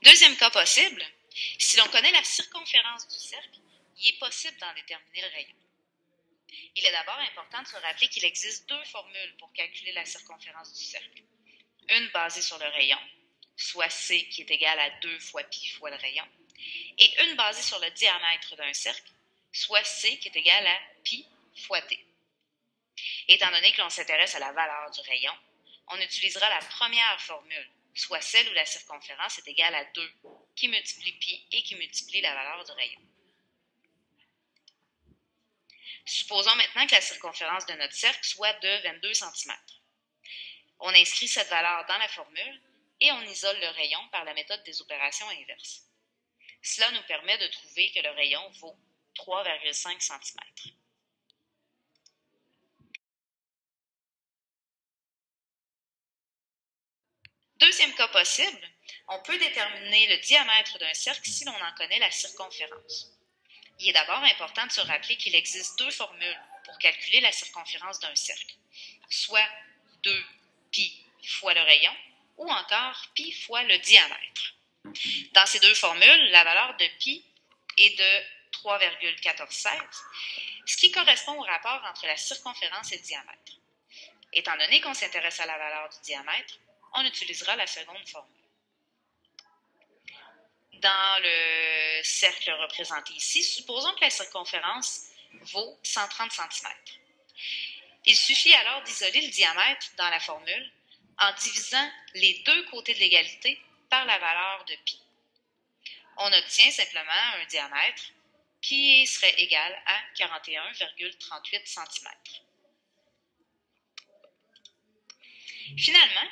Deuxième cas possible, si l'on connaît la circonférence du cercle, il est possible d'en déterminer le rayon. Il est d'abord important de se rappeler qu'il existe deux formules pour calculer la circonférence du cercle. Une basée sur le rayon, soit C qui est égal à 2 fois pi fois le rayon, et une basée sur le diamètre d'un cercle, soit C qui est égal à pi fois d. Étant donné que l'on s'intéresse à la valeur du rayon, on utilisera la première formule, soit celle où la circonférence est égale à 2, qui multiplie pi et qui multiplie la valeur du rayon. Supposons maintenant que la circonférence de notre cercle soit de 22 cm. On inscrit cette valeur dans la formule et on isole le rayon par la méthode des opérations inverses. Cela nous permet de trouver que le rayon vaut 3,5 cm. Deuxième cas possible, on peut déterminer le diamètre d'un cercle si l'on en connaît la circonférence. Il est d'abord important de se rappeler qu'il existe deux formules pour calculer la circonférence d'un cercle, soit 2 pi fois le rayon ou encore pi fois le diamètre. Dans ces deux formules, la valeur de pi est de 3,1416, ce qui correspond au rapport entre la circonférence et le diamètre. Étant donné qu'on s'intéresse à la valeur du diamètre, on utilisera la seconde formule. Dans le cercle représenté ici, supposons que la circonférence vaut 130 cm. Il suffit alors d'isoler le diamètre dans la formule en divisant les deux côtés de l'égalité par la valeur de pi. On obtient simplement un diamètre qui serait égal à 41,38 cm. Finalement,